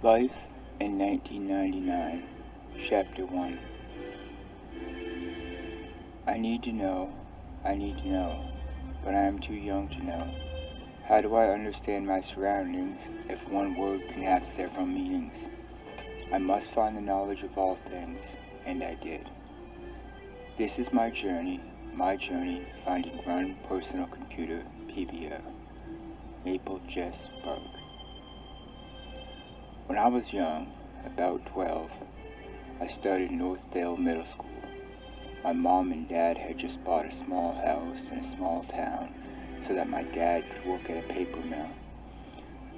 Life in 1999, Chapter 1. I need to know, but I am too young to know. How do I understand my surroundings if one word can have several meanings? I must find the knowledge of all things, and I did. This is my journey finding Run Personal Computer, PBR, Maple Jess Berg. When I was young, about 12, I started Northdale Middle School. My mom and dad had just bought a small house in a small town so that my dad could work at a paper mill.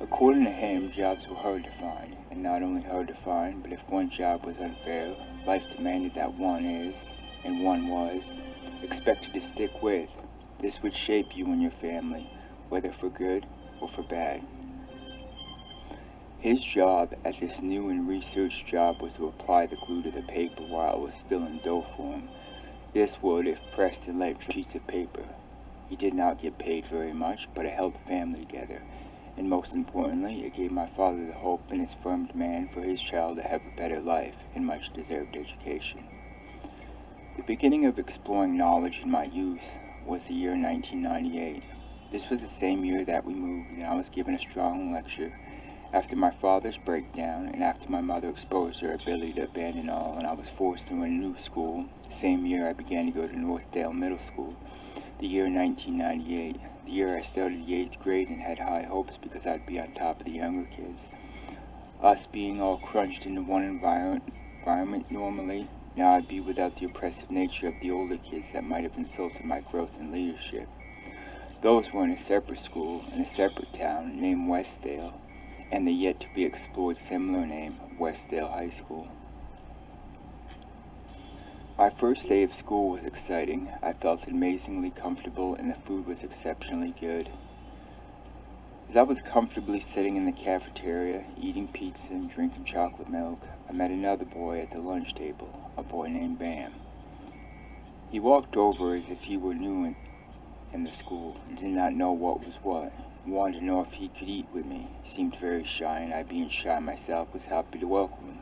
According to him, jobs were hard to find, and not only hard to find, but if one job was unfair, life demanded that one is, and one was, expected to stick with. This would shape you and your family, whether for good or for bad. His job at this new and researched job was to apply the glue to the paper while it was still in dough form. This would, if pressed and laid sheets of paper. He did not get paid very much, but it held the family together, and most importantly, it gave my father the hope in his firm demand for his child to have a better life and much-deserved education. The beginning of exploring knowledge in my youth was the year 1998. This was the same year that we moved, and I was given a strong lecture. After my father's breakdown, and after my mother exposed her ability to abandon all, and I was forced to a new school, the same year I began to go to Northdale Middle School, the year 1998, the year I started the 8th grade and had high hopes because I'd be on top of the younger kids. Us being all crunched into one environment normally, now I'd be without the oppressive nature of the older kids that might have insulted my growth and leadership. Those were in a separate school, in a separate town, named Westdale, and the yet-to-be-explored similar name, Westdale High School. My first day of school was exciting. I felt amazingly comfortable, and the food was exceptionally good. As I was comfortably sitting in the cafeteria, eating pizza and drinking chocolate milk, I met another boy at the lunch table, a boy named Bam. He walked over as if he were new in the school and did not know what was what. He wanted to know if he could eat with me. He seemed very shy, and I, being shy myself, was happy to welcome him.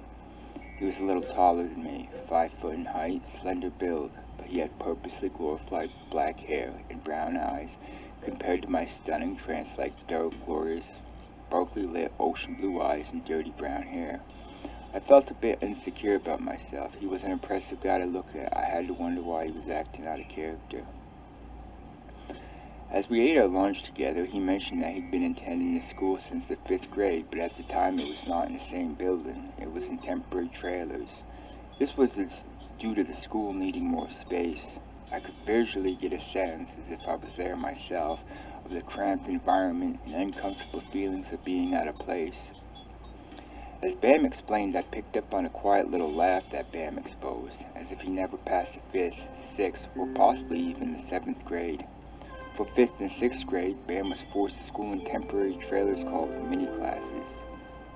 He was a little taller than me, 5 foot in height, slender build, but he had purposely glorified black hair and brown eyes compared to my stunning trance-like dark, glorious, sparkly lit ocean blue eyes and dirty brown hair. I felt a bit insecure about myself. He was an impressive guy to look at. I had to wonder why he was acting out of character. As we ate our lunch together, he mentioned that he'd been attending the school since the 5th grade, but at the time it was not in the same building. It was in temporary trailers. This was due to the school needing more space. I could visually get a sense, as if I was there myself, of the cramped environment and uncomfortable feelings of being out of place. As Bam explained, I picked up on a quiet little laugh that Bam exposed, as if he never passed the 5th, 6th, or possibly even the 7th grade. For 5th and 6th grade, Bam was forced to school in temporary trailers called mini classes.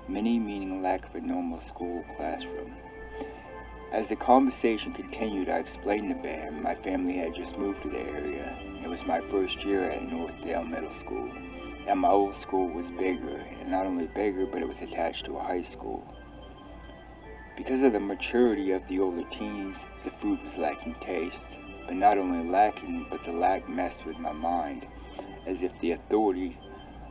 Mini meaning lack of a normal school classroom. As the conversation continued, I explained to Bam my family had just moved to the area. It was my first year at Northdale Middle School, and my old school was bigger, and not only bigger, but it was attached to a high school. Because of the maturity of the older teens, the food was lacking taste. But not only lacking, but the lack messed with my mind, as if the authority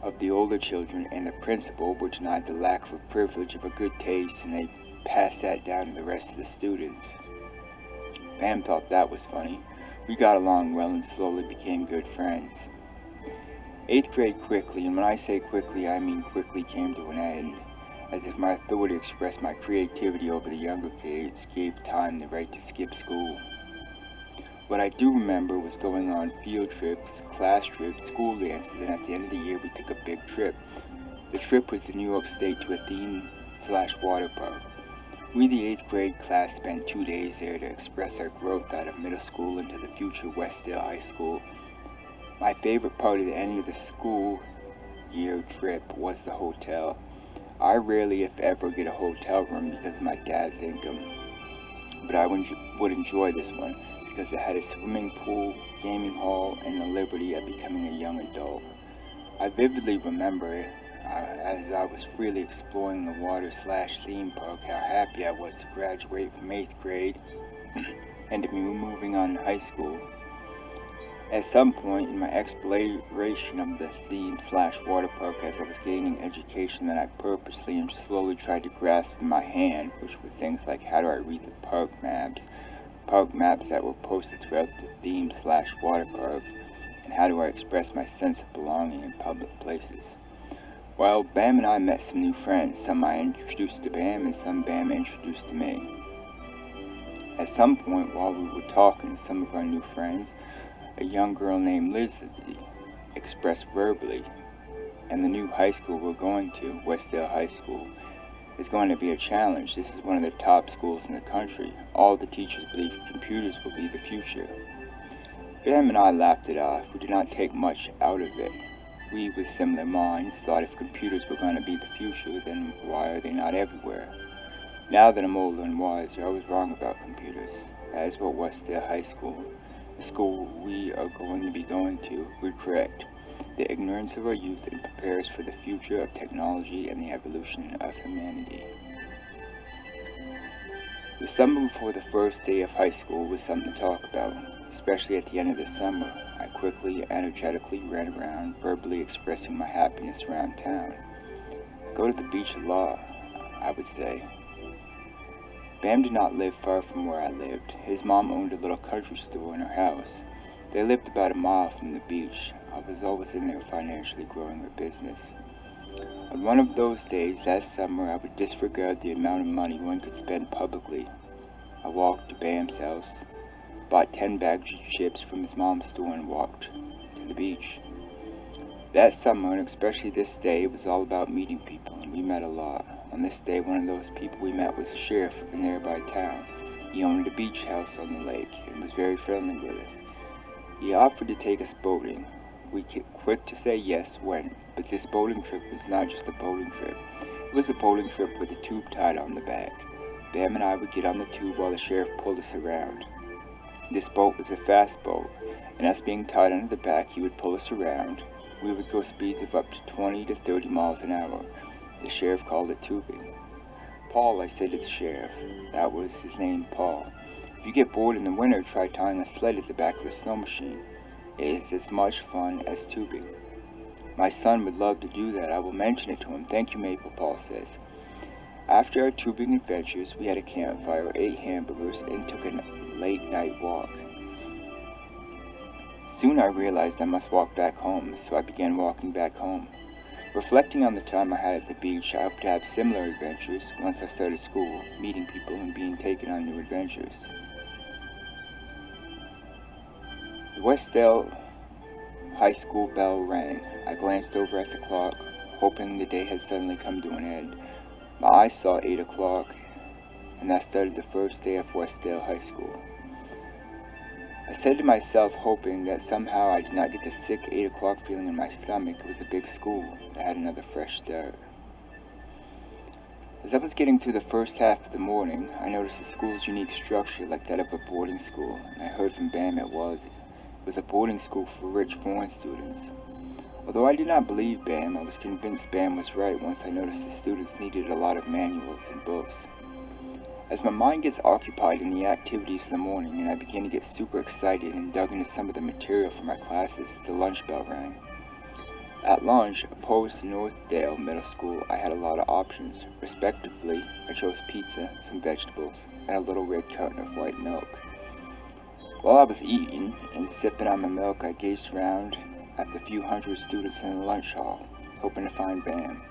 of the older children and the principal were denied the lack of a privilege of a good taste, and they passed that down to the rest of the students. Pam thought that was funny. We got along well and slowly became good friends. 8th grade quickly, and when I say quickly, I mean quickly, came to an end, as if my authority expressed my creativity over the younger kids, gave time the right to skip school. What I do remember was going on field trips, class trips, school dances, and at the end of the year we took a big trip. The trip was to New York State to a theme/water park. We, the 8th grade class, spent 2 days there to express our growth out of middle school into the future Westdale High School. My favorite part of the end of the school year trip was the hotel. I rarely, if ever, get a hotel room because of my dad's income, but I would enjoy this one, because it had a swimming pool, gaming hall, and the liberty of becoming a young adult. I vividly remember as I was freely exploring the water/theme park, how happy I was to graduate from 8th grade and to be moving on to high school. At some point in my exploration of the theme/water park, as I was gaining education that I purposely and slowly tried to grasp in my hand, which were things like how do I read the park maps that were posted throughout the theme/water park, and how do I express my sense of belonging in public places. Well, Bam and I met some new friends. Some I introduced to Bam and some Bam introduced to me. At some point while we were talking to some of our new friends, a young girl named Lizzie expressed verbally, and the new high school we're going to, Westdale High School, is going to be a challenge. This is one of the top schools in the country. All the teachers believe computers will be the future. Bam and I laughed it off. We did not take much out of it. We, with similar minds, thought if computers were going to be the future, then why are they not everywhere? Now that I'm older and wiser, I was wrong about computers. That is what Westdale High School, the school we are going to be going to, would correct. The ignorance of our youth and prepare us for the future of technology and the evolution of humanity. The summer before the first day of high school was something to talk about, especially at the end of the summer. I quickly, energetically ran around, verbally expressing my happiness around town. Go to the beach a lot, I would say. Bam did not live far from where I lived. His mom owned a little country store in her house. They lived about a mile from the beach. I was always in there financially growing her business. On one of those days, that summer, I would disregard the amount of money one could spend publicly. I walked to Bam's house, bought 10 bags of chips from his mom's store, and walked to the beach. That summer, and especially this day, it was all about meeting people, and we met a lot. On this day, one of those people we met was the sheriff of a nearby town. He owned a beach house on the lake and was very friendly with us. He offered to take us boating. We quick to say yes, went, but this boating trip was not just a boating trip. It was a boating trip with a tube tied on the back. Bam and I would get on the tube while the sheriff pulled us around. This boat was a fast boat, and us being tied onto the back, he would pull us around. We would go speeds of up to 20 to 30 miles an hour. The sheriff called it tubing. Paul, I said to the sheriff. That was his name, Paul. If you get bored in the winter, try tying a sled at the back of a snow machine. It is as much fun as tubing. My son would love to do that. I will mention it to him. Thank you, Maple, Paul says. After our tubing adventures, we had a campfire, ate hamburgers, and took a late night walk. Soon I realized I must walk back home, so I began walking back home. Reflecting on the time I had at the beach, I hope to have similar adventures once I started school, meeting people and being taken on new adventures. The Westdale High School bell rang. I glanced over at the clock, hoping the day had suddenly come to an end. My eyes saw 8 o'clock, and that started the first day of Westdale High School. I said to myself, hoping that somehow I did not get the sick 8 o'clock feeling in my stomach. It was a big school that had another fresh start. As I was getting through the first half of the morning, I noticed the school's unique structure like that of a boarding school, and I heard from Bam it was a boarding school for rich foreign students. Although I did not believe Bam, I was convinced Bam was right once I noticed the students needed a lot of manuals and books. As my mind gets occupied in the activities of the morning and I began to get super excited and dug into some of the material for my classes, the lunch bell rang. At lunch, opposed to Northdale Middle School, I had a lot of options. Respectively, I chose pizza, some vegetables, and a little red carton of white milk. While I was eating and sipping on my milk, I gazed around at the few hundred students in the lunch hall, hoping to find Bam.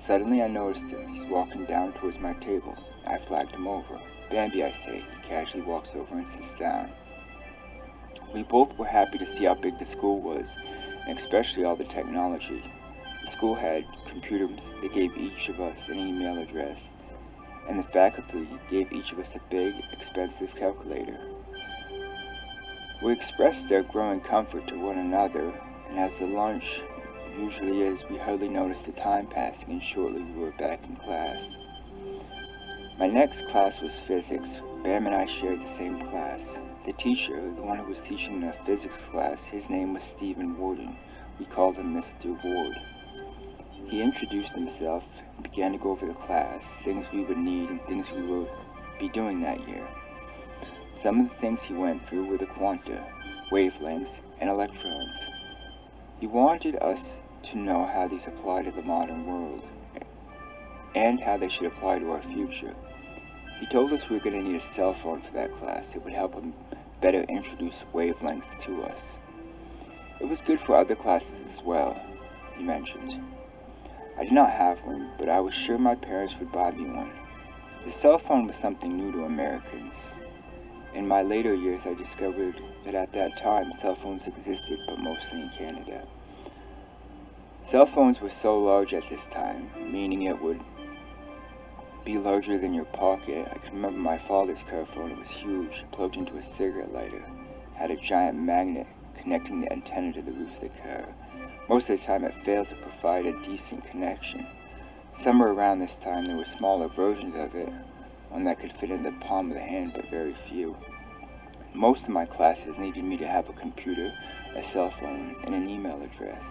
Suddenly I noticed him. He's walking down towards my table. I flagged him over. Bambi, I say. He casually walks over and sits down. We both were happy to see how big the school was, and especially all the technology. The school had computers that gave each of us an email address, and the faculty gave each of us a big, expensive calculator. We expressed their growing comfort to one another, and as the lunch usually is, we hardly noticed the time passing, and shortly we were back in class. My next class was physics. Bam and I shared the same class. The teacher, the one who was teaching the physics class, his name was Stephen Warden. We called him Mr. Ward. He introduced himself and began to go over the class, things we would need and things we would be doing that year. Some of the things he went through were the quanta, wavelengths, and electrons. He wanted us to know how these apply to the modern world, and how they should apply to our future. He told us we were going to need a cell phone for that class. It would help him better introduce wavelengths to us. It was good for other classes as well, he mentioned. I did not have one, but I was sure my parents would buy me one. The cell phone was something new to Americans. In my later years, I discovered that at that time, cell phones existed, but mostly in Canada. Cell phones were so large at this time, meaning it would be larger than your pocket. I can remember my father's car phone. It was huge, plugged into a cigarette lighter, had a giant magnet connecting the antenna to the roof of the car. Most of the time it failed to provide a decent connection. Somewhere around this time there were smaller versions of it, one that could fit in the palm of the hand, but very few. Most of my classes needed me to have a computer, a cell phone, and an email address.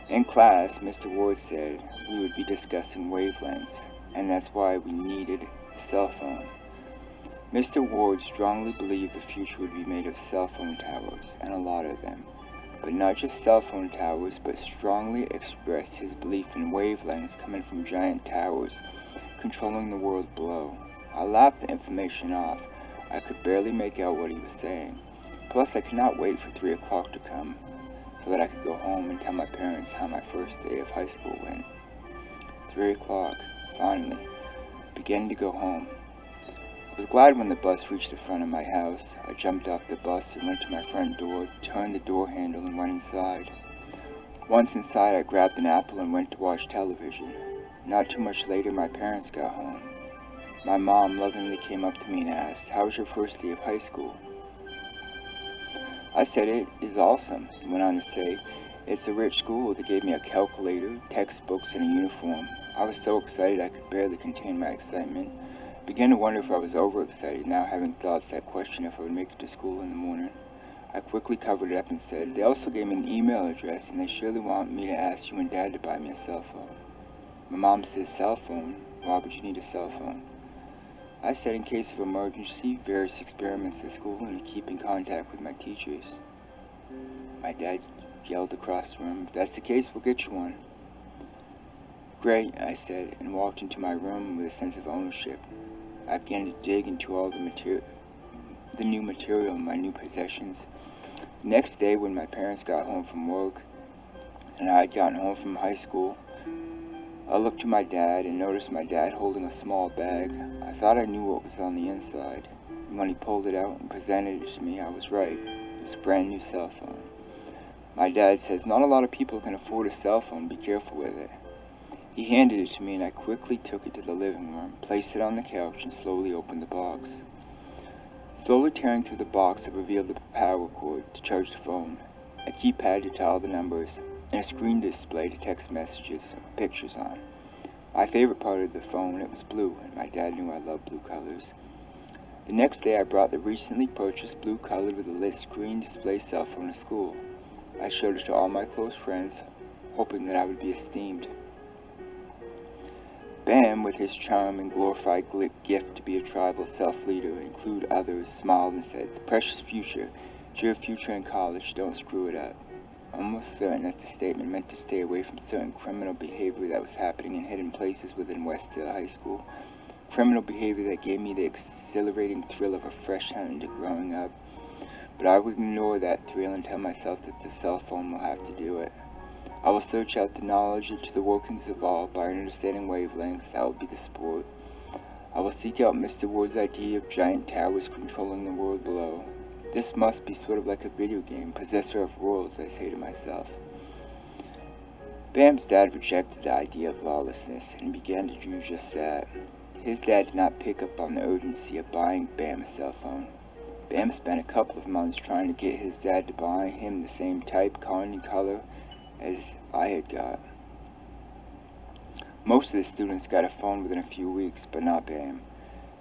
In class, Mr. Ward said we would be discussing wavelengths, and that's why we needed a cell phone. Mr. Ward strongly believed the future would be made of cell phone towers, and a lot of them. But not just cell phone towers, but strongly expressed his belief in wavelengths coming from giant towers, controlling the world below. I laughed the information off. I could barely make out what he was saying. Plus, I could not wait for 3 o'clock to come, so that I could go home and tell my parents how my first day of high school went. 3 o'clock, finally, beginning to go home. I was glad when the bus reached the front of my house. I jumped off the bus and went to my front door, turned the door handle, and went inside. Once inside, I grabbed an apple and went to watch television. Not too much later, my parents got home. My mom lovingly came up to me and asked, "How was your first day of high school?" I said, "It is awesome," and went on to say, "It's a rich school. They gave me a calculator, textbooks, and a uniform." I was so excited I could barely contain my excitement. I began to wonder if I was overexcited, now having thoughts that questioned if I would make it to school in the morning. I quickly covered it up and said, "They also gave me an email address, and they surely want me to ask you and Dad to buy me a cell phone." My mom said, "Cell phone? Why would you need a cell phone?" I said, "In case of emergency, various experiments at school, and to keep in contact with my teachers." My dad yelled across the room, "If that's the case, we'll get you one." "Great," I said, and walked into my room with a sense of ownership. I began to dig into all the new material in my new possessions. The next day, when my parents got home from work, and I had gotten home from high school, I looked to my dad and noticed my dad holding a small bag. I thought I knew what was on the inside, and when he pulled it out and presented it to me, I was right. It was a brand new cell phone. My dad says, "Not a lot of people can afford a cell phone. Be careful with it." He handed it to me, and I quickly took it to the living room, placed it on the couch, and slowly opened the box. Slowly tearing through the box, I revealed the power cord to charge the phone, a keypad to dial the numbers, and a screen display to text messages or pictures on. My favorite part of the phone, it was blue, and my dad knew I loved blue colors. The next day, I brought the recently purchased blue colored with a lit screen display cell phone to school. I showed it to all my close friends, hoping that I would be esteemed. Bam, with his charm and glorified gift to be a tribal self-leader, include others, smiled and said, "The precious future. It's your future in college. Don't screw it up." I'm almost certain that the statement meant to stay away from certain criminal behavior that was happening in hidden places within Westdale High School. Criminal behavior that gave me the exhilarating thrill of a fresh hunt into growing up. But I would ignore that thrill and tell myself that the cell phone will have to do it. I will search out the knowledge into the workings of all by understanding wavelengths. That will be the sport. I will seek out Mr. Ward's idea of giant towers controlling the world below. This must be sort of like a video game, possessor of worlds, I say to myself. Bam's dad rejected the idea of lawlessness and began to do just that. His dad did not pick up on the urgency of buying Bam a cell phone. Bam spent a couple of months trying to get his dad to buy him the same type, kind, and color as I had got. Most of the students got a phone within a few weeks, but not Bam.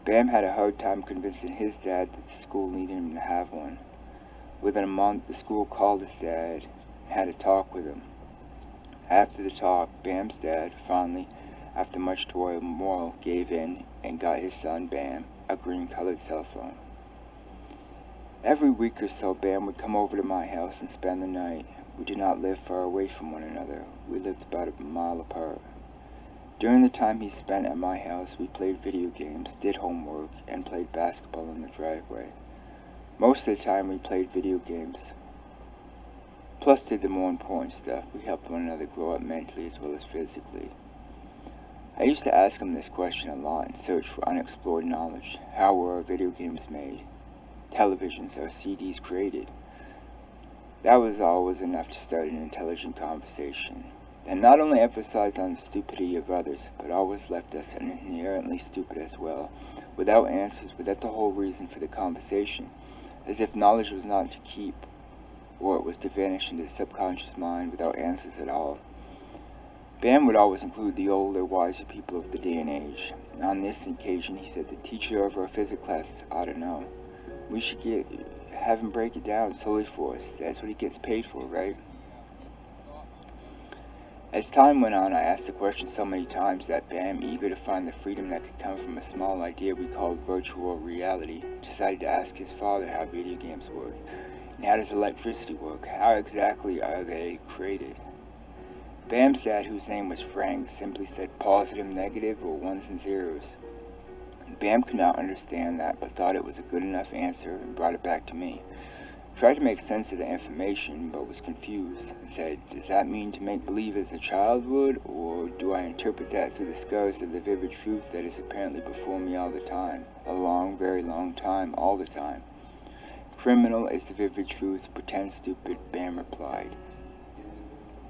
Bam had a hard time convincing his dad that the school needed him to have one. Within a month, the school called his dad and had a talk with him. After the talk, Bam's dad finally, after much toil and moral, gave in and got his son, Bam, a green-colored cell phone. Every week or so, Bam would come over to my house and spend the night. We did not live far away from one another. We lived about a mile apart. During the time he spent at my house, we played video games, did homework, and played basketball in the driveway. Most of the time we played video games, plus did the more important stuff. We helped one another grow up mentally as well as physically. I used to ask him this question a lot in search for unexplored knowledge. How were our video games made? Televisions, our CDs created? That was always enough to start an intelligent conversation, that not only emphasized on the stupidity of others, but always left us inherently stupid as well, without answers, without the whole reason for the conversation, as if knowledge was not to keep, or it was to vanish into the subconscious mind without answers at all. Bam would always include the older, wiser people of the day and age. On this occasion, he said the teacher of our physics class ought to know. We should have him break it down solely for us. That's what he gets paid for, right? As time went on, I asked the question so many times that Bam, eager to find the freedom that could come from a small idea we called virtual reality, decided to ask his father how video games work. And how does electricity work? How exactly are they created? Bam's dad, whose name was Frank, simply said positive, negative, or ones and zeros. Bam could not understand that, but thought it was a good enough answer and brought it back to me. Tried to make sense of the information, but was confused, and said, does that mean to make believe as a child would, or do I interpret that through the scars of the vivid truth that is apparently before me all the time, a long, very long time, all the time? Criminal is the vivid truth, pretend stupid, Bam replied.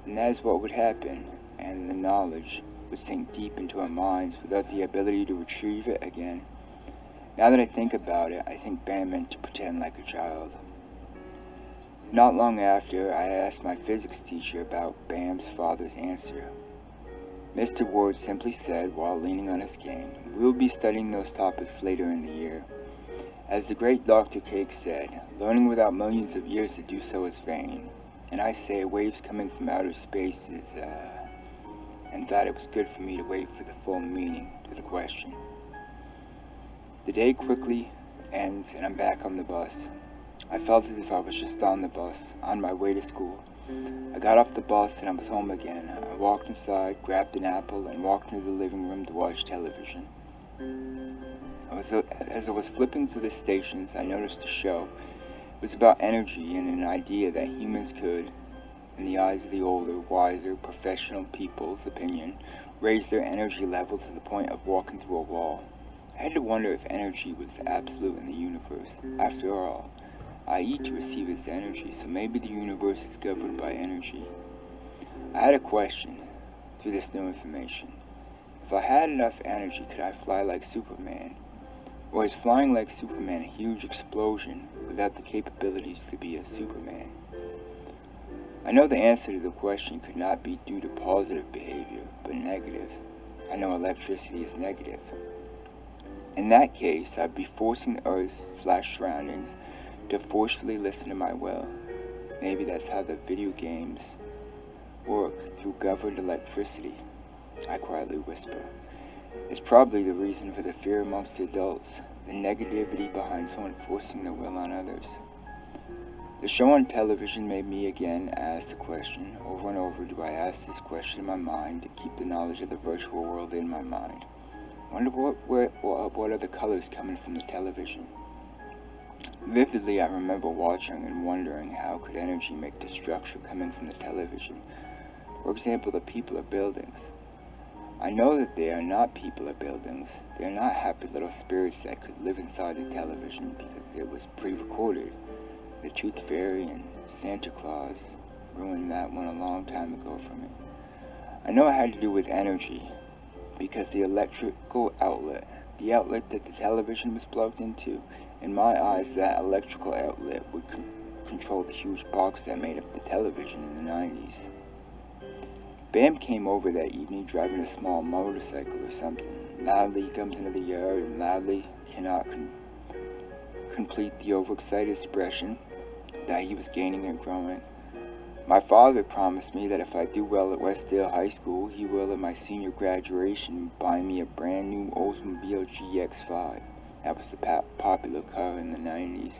And that is what would happen, and the knowledge would sink deep into our minds without the ability to retrieve it again. Now that I think about it, I think Bam meant to pretend like a child. Not long after, I asked my physics teacher about Bam's father's answer. Mr. Ward simply said, while leaning on his cane, we will be studying those topics later in the year. As the great Dr. Cake said, learning without millions of years to do so is vain. And I say waves coming from outer space is, and thought it was good for me to wait for the full meaning to the question. The day quickly ends and I'm back on the bus. I felt as if I was just on the bus, on my way to school. I got off the bus and I was home again. I walked inside, grabbed an apple, and walked into the living room to watch television. As I was flipping through the stations, I noticed a show. It was about energy and an idea that humans could, in the eyes of the older, wiser, professional people's opinion, raise their energy level to the point of walking through a wall. I had to wonder if energy was the absolute in the universe. After all, I eat to receive its energy, so maybe the universe is governed by energy. I had a question through this new information. If I had enough energy, could I fly like Superman? Or is flying like Superman a huge explosion without the capabilities to be a Superman? I know the answer to the question could not be due to positive behavior, but negative. I know electricity is negative. In that case, I'd be forcing the Earth/surroundings to forcefully listen to my will. Maybe that's how the video games work, through governed electricity, I quietly whisper. It's probably the reason for the fear amongst the adults, the negativity behind someone forcing their will on others. The show on television made me again ask the question. Over and over do I ask this question in my mind to keep the knowledge of the virtual world in my mind. I wonder what are the colors coming from the television. Vividly, I remember watching and wondering how could energy make the structure coming from the television. For example, the people of buildings. I know that they are not people of buildings. They are not happy little spirits that could live inside the television because it was pre-recorded. The Tooth Fairy and Santa Claus ruined that one a long time ago for me. I know it had to do with energy because the electrical outlet, the outlet that the television was plugged into, in my eyes, that electrical outlet would control the huge box that made up the television in the 90s. Bam came over that evening driving a small motorcycle or something. Loudly he comes into the yard and loudly cannot complete the overexcited expression that he was gaining and growing. My father promised me that if I do well at Westdale High School, he will at my senior graduation buy me a brand new Oldsmobile GX5. That was the popular car in the 90s.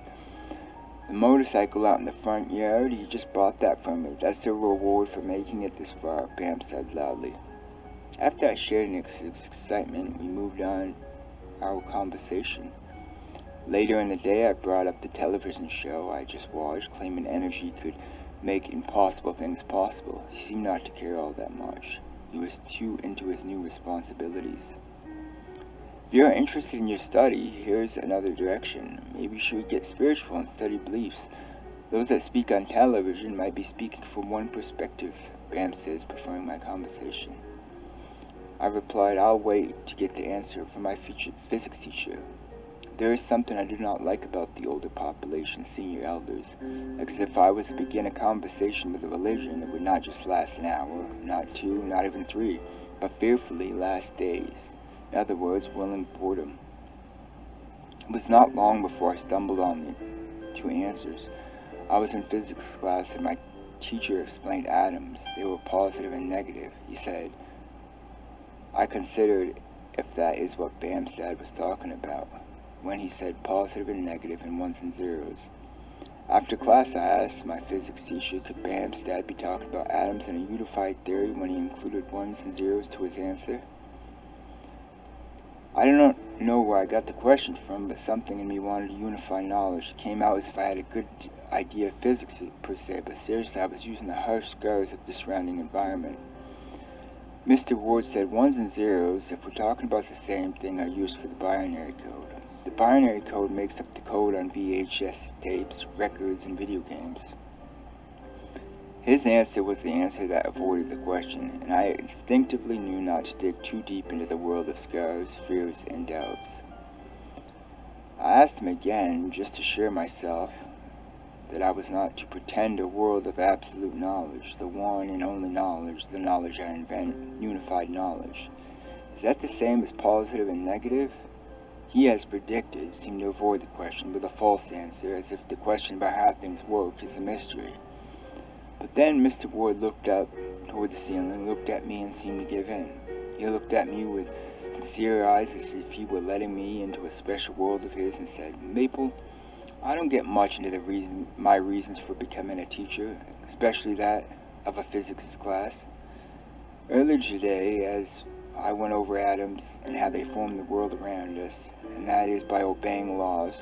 The motorcycle out in the front yard, he just bought that for me. That's the reward for making it this far, Bam said loudly. After I shared in his excitement, we moved on our conversation. Later in the day, I brought up the television show I just watched, claiming energy could make impossible things possible. He seemed not to care all that much. He was too into his new responsibilities. If you're interested in your study, here's another direction. Maybe you should get spiritual and study beliefs. Those that speak on television might be speaking from one perspective, Bam says, preferring my conversation. I replied, I'll wait to get the answer from my future physics teacher. There is something I do not like about the older population, senior elders. Like if I was to begin a conversation with a religion, it would not just last an hour, not two, not even three, but fearfully last days. In other words, willing boredom. It was not long before I stumbled on the two answers. I was in physics class and my teacher explained atoms. They were positive and negative. He said, I considered if that is what Bam's dad was talking about, when he said positive and negative and ones and zeros. After class, I asked my physics teacher, could Bam's dad be talking about atoms in a unified theory when he included ones and zeros to his answer? I don't know where I got the question from, but something in me wanted to unify knowledge. It came out as if I had a good idea of physics per se, but seriously, I was using the harsh scars of the surrounding environment. Mr. Ward said ones and zeros, if we're talking about the same thing, are used for the binary code. The binary code makes up the code on VHS tapes, records, and video games. His answer was the answer that avoided the question, and I instinctively knew not to dig too deep into the world of scars, fears, and doubts. I asked him again, just to assure myself that I was not to pretend a world of absolute knowledge, the one and only knowledge, the knowledge I invent, unified knowledge. Is that the same as positive and negative? He, as predicted, seemed to avoid the question with a false answer, as if the question about how things work is a mystery. But then Mr. Ward looked up toward the ceiling, looked at me, and seemed to give in. He looked at me with sincere eyes as if he were letting me into a special world of his and said, Maple, I don't get much into my reasons for becoming a teacher, especially that of a physics class. Earlier today, as I went over atoms and how they form the world around us, and that is by obeying laws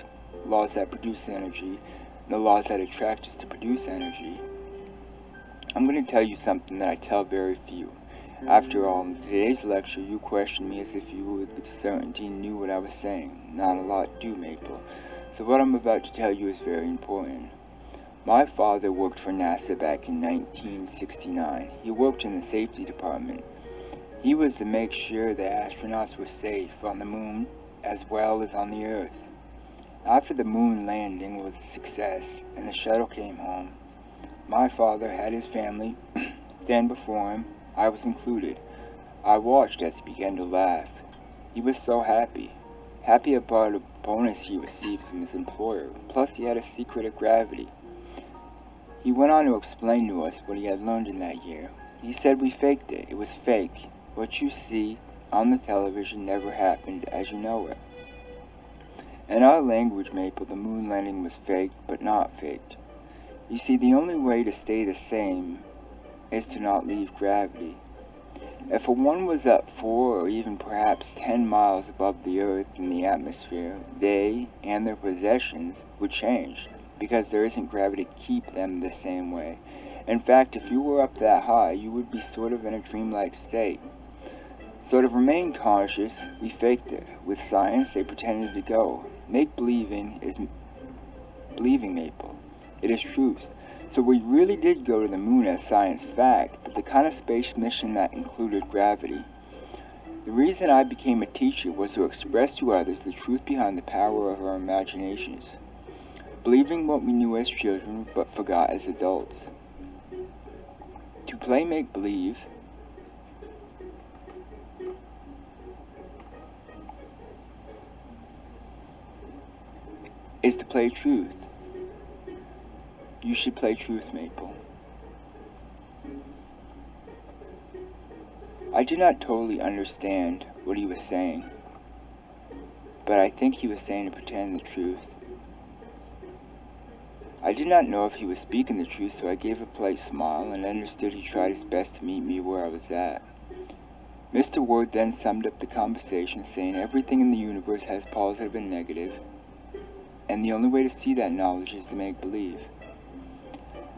that produce energy, and the laws that attract us to produce energy, I'm going to tell you something that I tell very few. After all, in today's lecture, you questioned me as if you with certainty knew what I was saying. Not a lot do, Maple. So what I'm about to tell you is very important. My father worked for NASA back in 1969. He worked in the safety department. He was to make sure the astronauts were safe on the moon as well as on the Earth. After the moon landing was a success and the shuttle came home, my father had his family stand before him. I was included. I watched as he began to laugh. He was so happy. Happy about a bonus he received from his employer. Plus he had a secret of gravity. He went on to explain to us what he had learned in that year. He said we faked it. It was fake. What you see on the television never happened as you know it. In our language, Maple, the moon landing was faked, but not faked. You see, the only way to stay the same is to not leave gravity. If a one was up 4 or even perhaps 10 miles above the Earth in the atmosphere, they and their possessions would change, because there isn't gravity to keep them the same way. In fact, if you were up that high, you would be sort of in a dreamlike state. So to remain conscious, we faked it. With science, they pretended to go. Make-believing is believing, Maple. It is truth. So we really did go to the moon as science fact, but the kind of space mission that included gravity. The reason I became a teacher was to express to others the truth behind the power of our imaginations. Believing what we knew as children, but forgot as adults. To play make-believe is to play truth. You should play truth, Maple. I did not totally understand what he was saying, but I think he was saying to pretend the truth. I did not know if he was speaking the truth, so I gave a polite smile and understood he tried his best to meet me where I was at. Mr. Ward then summed up the conversation, saying everything in the universe has positive and negative, and the only way to see that knowledge is to make believe.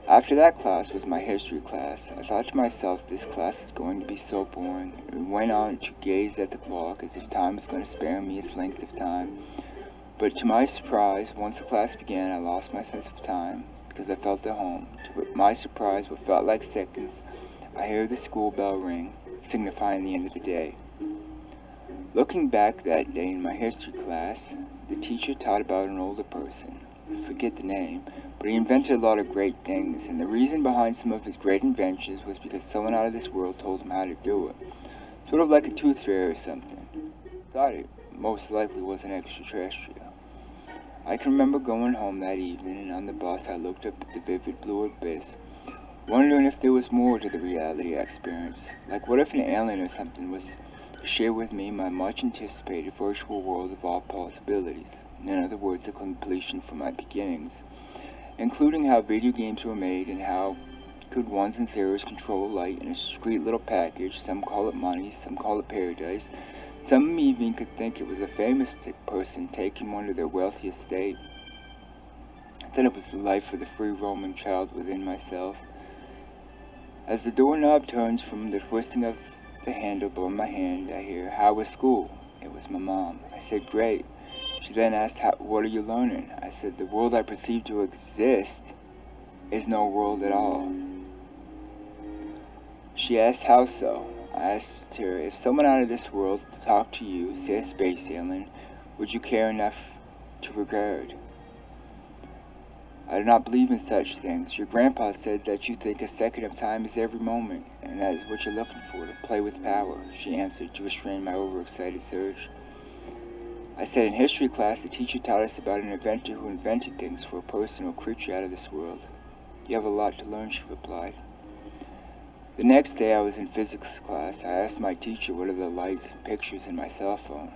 After that class was my history class. I thought to myself, this class is going to be so boring, and went on to gaze at the clock as if time was going to spare me its length of time. But to my surprise, once the class began, I lost my sense of time, because I felt at home. To my surprise, what felt like seconds, I heard the school bell ring, signifying the end of the day. Looking back that day in my history class, the teacher taught about an older person. I forget the name, but he invented a lot of great things, and the reason behind some of his great inventions was because someone out of this world told him how to do it. Sort of like a tooth fairy or something. Thought it most likely was an extraterrestrial. I can remember going home that evening, and on the bus I looked up at the vivid blue abyss, wondering if there was more to the reality I experienced. Like, what if an alien or something was to share with me my much-anticipated virtual world of all possibilities? In other words, a completion for my beginnings, including how video games were made and how could ones and zeros control light in a discreet little package. Some call it money, some call it paradise. Some even could think it was a famous person taking one to their wealthy estate. I thought it was the life of the free roaming child within myself. As the doorknob turns from the twisting of the handle above my hand, I hear, "How was school?" It was my mom. I said, "Great." She then asked, "What are you learning?" I said, "The world I perceive to exist is no world at all." She asked, "How so?" I asked her, "If someone out of this world talked to you, say a space alien, would you care enough to regard?" "I do not believe in such things. Your grandpa said that you think a second of time is every moment, and that is what you're looking for, to play with power," she answered, to restrain my overexcited surge. I said, "In history class, the teacher taught us about an inventor who invented things for a person or creature out of this world." "You have a lot to learn," she replied. The next day I was in physics class. I asked my teacher what are the lights and pictures in my cell phone,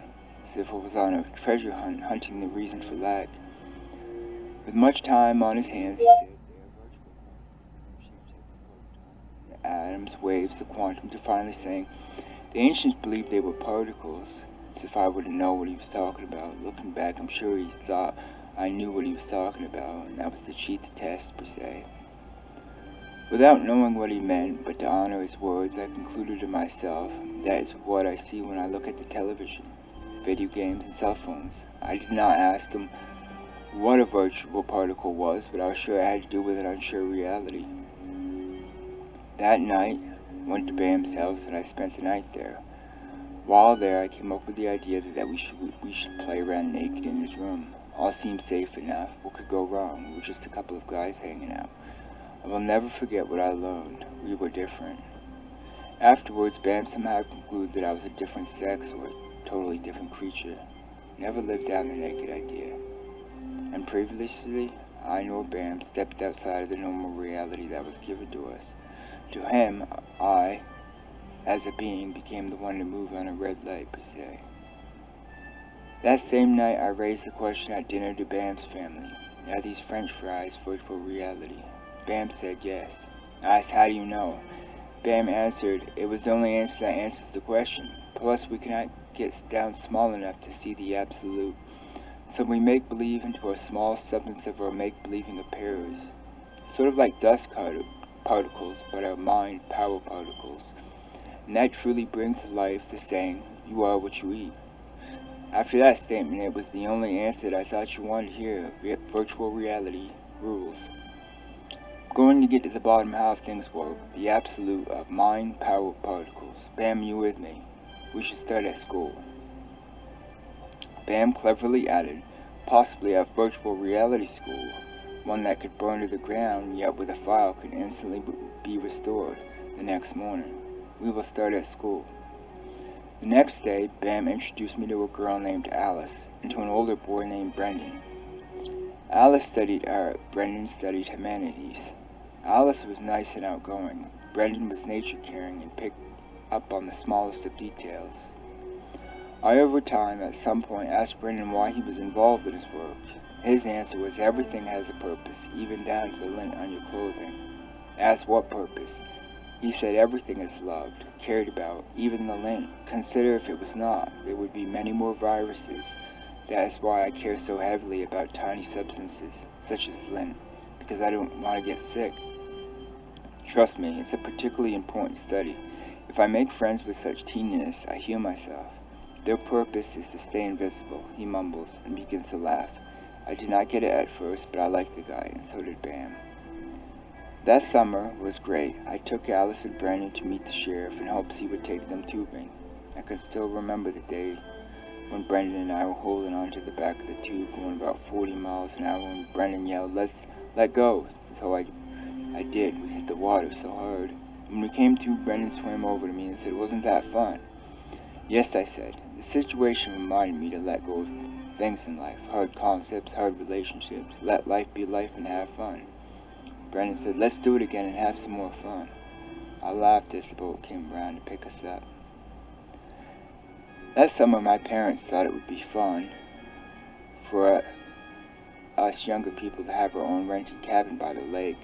as if it was on a treasure hunt, hunting the reason for lack. With much time on his hands, he said, "They are virtual quantum shapes like the atoms, waves, the quantum," to finally saying, "The ancients believed they were particles," as if I wouldn't know what he was talking about. Looking back, I'm sure he thought I knew what he was talking about, and that was to cheat the test, per se. Without knowing what he meant, but to honor his words, I concluded to myself, that is what I see when I look at the television, video games, and cell phones. I did not ask him what a virtual particle was, but I was sure it had to do with an unsure reality. That night, I went to Bam's house, and I spent the night there. While there, I came up with the idea that we should play around naked in his room. All seemed safe enough. What could go wrong? We were just a couple of guys hanging out. I will never forget what I learned. We were different. Afterwards, Bam somehow concluded that I was a different sex or a totally different creature. Never lived down the naked idea. And previously, I nor Bam stepped outside of the normal reality that was given to us. To him, I, as a being, became the one to move on a red light, per se. That same night, I raised the question at dinner to Bam's family. Are these French fries virtual reality? Bam said yes. I asked, "How do you know?" Bam answered, "It was the only answer that answers the question. Plus, we cannot get down small enough to see the absolute. So we make believe into a small substance of our make-believing appears. Sort of like dust particles, but our mind power particles. And that truly brings to life the saying, 'You are what you eat.'" After that statement, it was the only answer that I thought you wanted to hear. Virtual reality rules. Going to get to the bottom of how things work, the absolute of mind power particles. Bam, you with me? We should start at school. Bam cleverly added, possibly a virtual reality school, one that could burn to the ground, yet with a file could instantly be restored the next morning. We will start at school. The next day, Bam introduced me to a girl named Alice and to an older boy named Brendon. Alice studied art, Brendon studied humanities. Alice was nice and outgoing. Brendon was nature-caring and picked up on the smallest of details. I, over time, at some point, asked Brendon why he was involved in his work. His answer was, everything has a purpose, even down to the lint on your clothing. I asked what purpose. He said everything is loved, cared about, even the lint. Consider if it was not, there would be many more viruses. That is why I care so heavily about tiny substances, such as lint, because I don't want to get sick. Trust me, it's a particularly important study. If I make friends with such teeniness, I heal myself. Their purpose is to stay invisible, he mumbles, and begins to laugh. I did not get it at first, but I liked the guy, and so did Bam. That summer was great. I took Alice and Brendon to meet the sheriff in hopes he would take them tubing. I can still remember the day when Brendon and I were holding onto the back of the tube going about 40 miles an hour when Brendon yelled, let go. So I did. We hit the water so hard. When we came to, Brendon swam over to me and said, wasn't that fun? Yes, I said. The situation reminded me to let go of things in life, hard concepts, hard relationships. Let life be life and have fun. Brendon said, let's do it again and have some more fun. I laughed as the boat came around to pick us up. That summer, my parents thought it would be fun for us younger people to have our own rented cabin by the lake.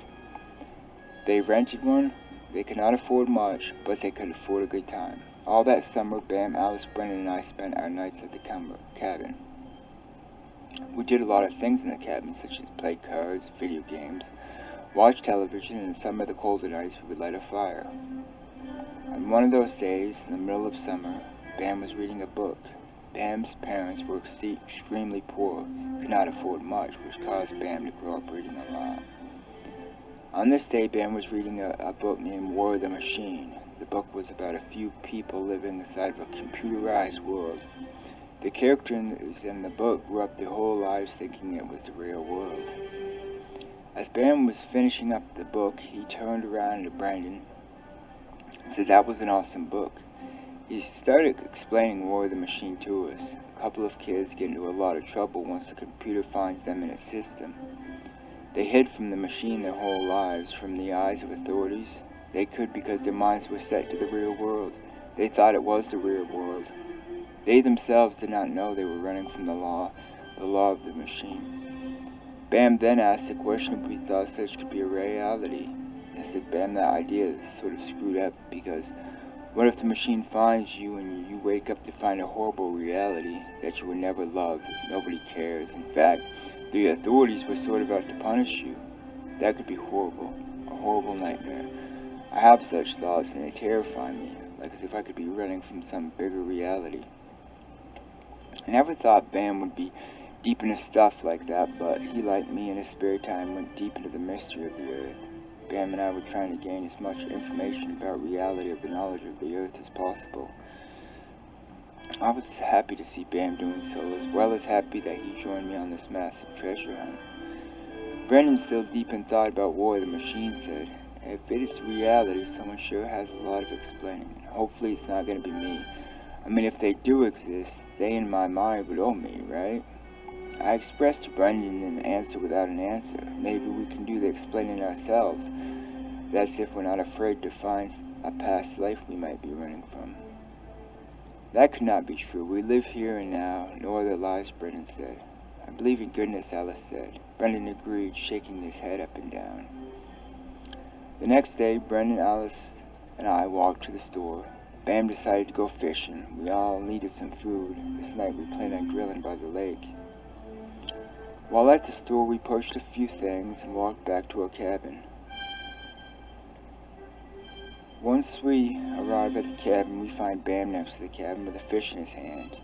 They rented one. They could not afford much, but they could afford a good time. All that summer, Bam, Alice, Brendon, and I spent our nights at the cabin. We did a lot of things in the cabin, such as play cards, video games, watch television, and some of the colder nights we would light a fire. On one of those days, in the middle of summer, Bam was reading a book. Bam's parents were extremely poor, could not afford much, which caused Bam to grow up reading a lot. On this day, Bam was reading a book named War of the Machine. The book was about a few people living inside of a computerized world. The characters in the book grew up their whole lives thinking it was the real world. As Bam was finishing up the book, he turned around to Brendon and said that was an awesome book. He started explaining War of the Machine to us. A couple of kids get into a lot of trouble once the computer finds them in its system. They hid from the machine their whole lives, from the eyes of authorities. They could because their minds were set to the real world. They thought it was the real world. They themselves did not know they were running from the law of the machine. Bam then asked the question if we thought such could be a reality. I said, Bam, that idea is sort of screwed up because what if the machine finds you and you wake up to find a horrible reality that you were never loved, nobody cares. In fact, the authorities were sort of out to punish you. That could be horrible, a horrible nightmare. I have such thoughts and they terrify me, like as if I could be running from some bigger reality. I never thought Bam would be deep into stuff like that, but he, like me in his spare time, went deep into the mystery of the earth. Bam and I were trying to gain as much information about reality of the knowledge of the earth as possible. I was happy to see Bam doing so, as well as happy that he joined me on this massive treasure hunt. Brendon, still deep in thought about War of the Machine, said, if it is reality, someone sure has a lot of explaining. Hopefully it's not going to be me. I mean, if they do exist, they in my mind would owe me, right? I expressed to Brendon an answer without an answer. Maybe we can do the explaining ourselves. That's if we're not afraid to find a past life we might be running from. That could not be true. We live here and now, no other lives, Brendon said. I believe in goodness, Alice said. Brendon agreed, shaking his head up and down. The next day, Brendon, Alice, and I walked to the store. Bam decided to go fishing. We all needed some food. This night we planned on grilling by the lake. While at the store, we purchased a few things and walked back to our cabin. Once we arrive at the cabin, we find Bam next to the cabin with a fish in his hand.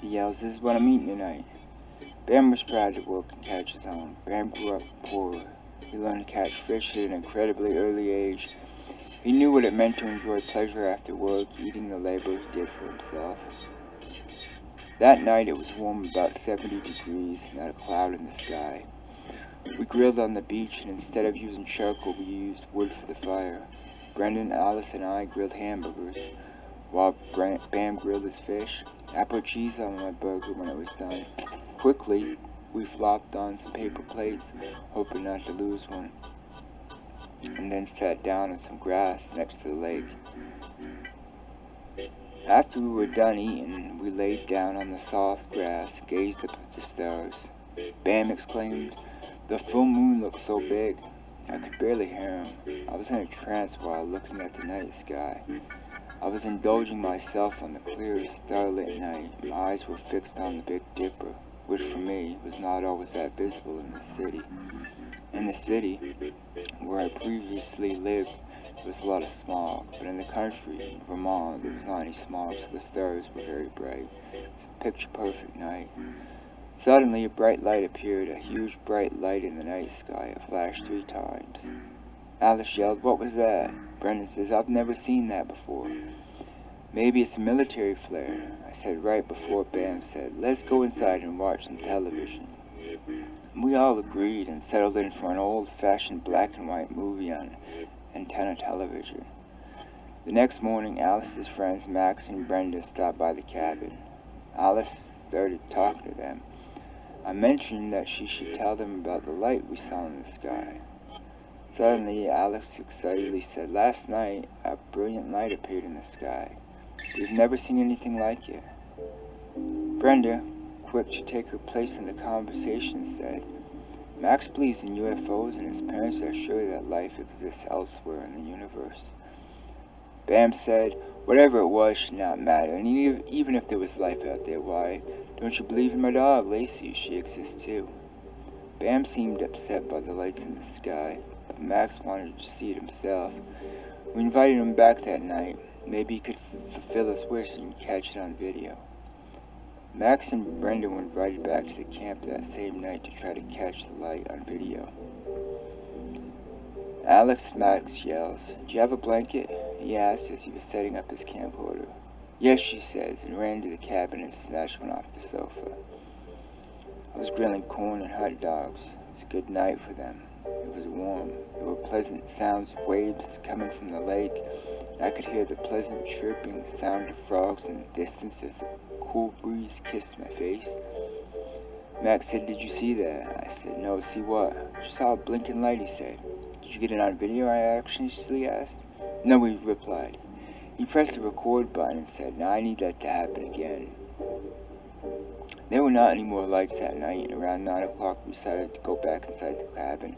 He yells, this is what I'm eating tonight. Bam was proud to work and catch his own. Bam grew up poor. He learned to catch fish at an incredibly early age. He knew what it meant to enjoy pleasure after work, eating the labor he did for himself. That night it was warm, about 70 degrees, not a cloud in the sky. We grilled on the beach, and instead of using charcoal, we used wood for the fire. Brendon, Alice, and I grilled hamburgers, while Bam grilled his fish. I put cheese on my burger when it was done. Quickly, we flopped on some paper plates, hoping not to lose one, and then sat down on some grass next to the lake. After we were done eating, we laid down on the soft grass, gazed up at the stars. Bam exclaimed, "The full moon looks so big." I could barely hear him. I was in a trance while looking at the night sky. I was indulging myself on the clear, starlit night. My eyes were fixed on the Big Dipper, which for me was not always that visible in the city. In the city, where I previously lived, there was a lot of smog, but in the country, in Vermont, there was not any smog, so the stars were very bright. It was a picture-perfect night. Suddenly, a bright light appeared, a huge bright light in the night sky. It flashed 3 times. Alice yelled, "What was that?" Brendon says, "I've never seen that before." "Maybe it's a military flare." I said right before Bam said, "Let's go inside and watch some television." We all agreed and settled in for an old-fashioned black and white movie on antenna television. The next morning, Alice's friends Max and Brenda stopped by the cabin. Alice started talking to them. I mentioned that she should tell them about the light we saw in the sky. Suddenly, Alex excitedly said, "Last night, a brilliant light appeared in the sky. We've never seen anything like it." Brenda, quick to take her place in the conversation, said, "Max believes in UFOs and his parents are sure that life exists elsewhere in the universe." Bam said, "Whatever it was should not matter, and even if there was life out there, why, don't you believe in my dog, Lacey? She exists too." Bam seemed upset by the lights in the sky, but Max wanted to see it himself. We invited him back that night. Maybe he could fulfill his wish and catch it on video. Max and Brenda were invited back to the camp that same night to try to catch the light on video. Max yells, "Do you have a blanket?" he asked as he was setting up his camcorder. "Yes," she says, and ran to the cabin and snatched one off the sofa. I was grilling corn and hot dogs. It was a good night for them. It was warm. There were pleasant sounds of waves coming from the lake, and I could hear the pleasant chirping sound of frogs in the distance as the cool breeze kissed my face. Max said, "Did you see that?" I said, "No, see what?" "I saw a blinking light," he said. "Did you get it on video?" I anxiously asked. "No," he replied. He pressed the record button and said, "Now I need that to happen again." There were not any more lights that night, and around 9 o'clock we decided to go back inside the cabin.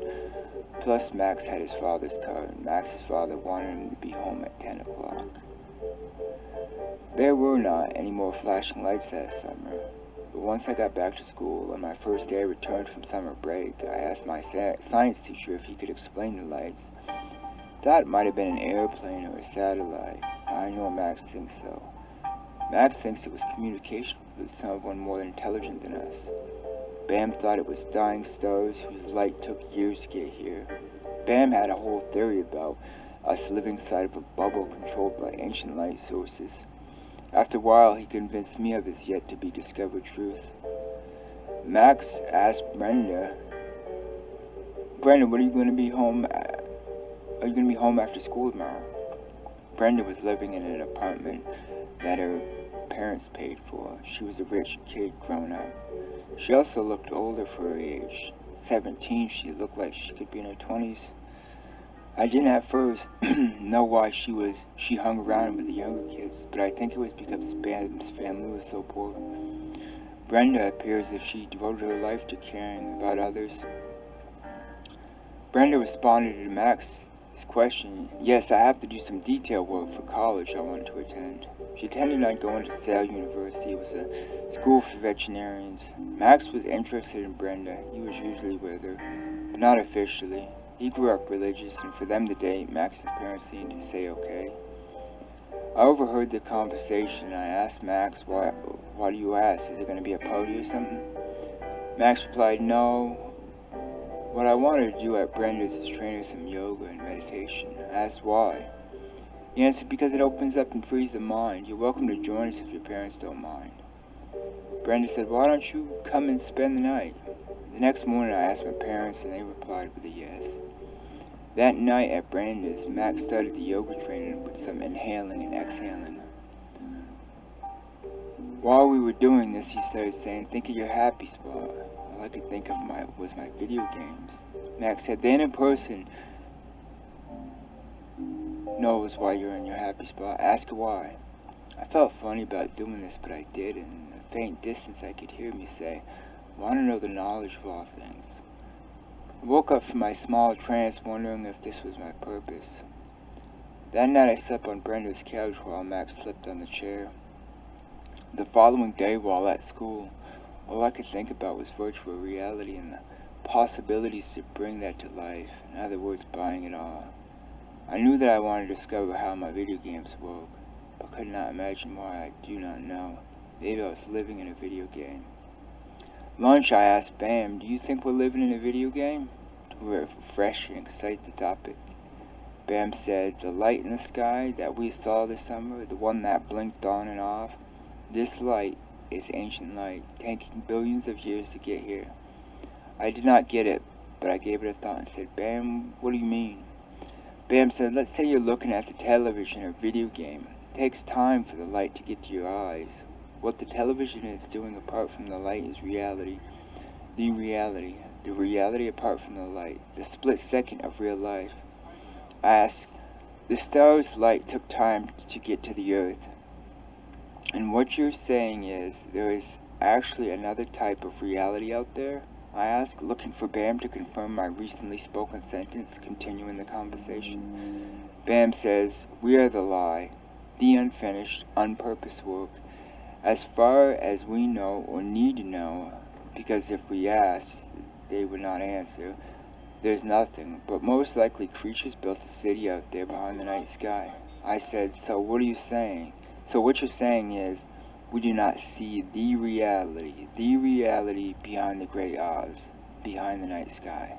Plus, Max had his father's car, and Max's father wanted him to be home at 10 o'clock. There were not any more flashing lights that summer, but once I got back to school, on my first day I returned from summer break, I asked my science teacher if he could explain the lights. Thought it might have been an airplane or a satellite. I know Max thinks so. Max thinks it was communication with someone more intelligent than us. Bam thought it was dying stars whose light took years to get here. Bam had a whole theory about us living inside of a bubble controlled by ancient light sources. After a while, he convinced me of his yet-to-be-discovered truth. Max asked Brenda, "Brenda, when are you going to be home? Are you going to be home after school tomorrow?" Brenda was living in an apartment that her parents paid for. She was a rich kid grown up. She also looked older for her age. 17, she looked like she could be in her 20s. I didn't at first know why she hung around with the younger kids, but I think it was because Bam's family was so poor. Brenda appears as if she devoted her life to caring about others. Brenda responded to Max's question, "Yes, I have to do some detail work for college I want to attend." She intended on going to Sale University. It was a school for veterinarians. Max was interested in Brenda. He was usually with her, but not officially. He grew up religious, and for them to date, Max's parents seemed to say okay. I overheard the conversation, and I asked Max, why do you ask? Is it going to be a party or something? Max replied, "No. What I wanted to do at Brenda's is train her some yoga and meditation." I asked why. He answered, "Because it opens up and frees the mind. You're welcome to join us if your parents don't mind." Brenda said, "Why don't you come and spend the night?" The next morning I asked my parents, and they replied with a yes. That night at Brenda's, Max started the yoga training with some inhaling and exhaling. While we were doing this, he started saying, "Think of your happy spot." All I could think of was my video games. Max said, "The inner person knows why you're in your happy spot. Ask her why." I felt funny about doing this, but I did, and in a faint distance I could hear me say, "Want to know the knowledge of all things." I woke up from my small trance wondering if this was my purpose. That night I slept on Brenda's couch while Max slept on the chair. The following day while at school, all I could think about was virtual reality and the possibilities to bring that to life, in other words, buying it all. I knew that I wanted to discover how my video games work, but could not imagine why. I do not know. Maybe I was living in a video game. Lunch, I asked Bam, "Do you think we're living in a video game?" To refresh and excite the topic. Bam said, "The light in the sky that we saw this summer, the one that blinked on and off, this light is ancient light, taking billions of years to get here." I did not get it, but I gave it a thought and said, "Bam, what do you mean?" Bam said, "Let's say you're looking at the television or video game. It takes time for the light to get to your eyes. What the television is doing apart from the light is reality. The reality apart from the light, the split second of real life." I asked, "The star's light took time to get to the earth. And what you're saying is there is actually another type of reality out there?" I asked, looking for Bam to confirm my recently spoken sentence, continuing the conversation. Bam says, "We are the lie, the unfinished, unpurposed work. As far as we know or need to know, because if we asked, they would not answer, there's nothing, but most likely creatures built a city out there behind the night sky." I said, "So what are you saying? So what you're saying is, we do not see the reality behind the great Oz, behind the night sky."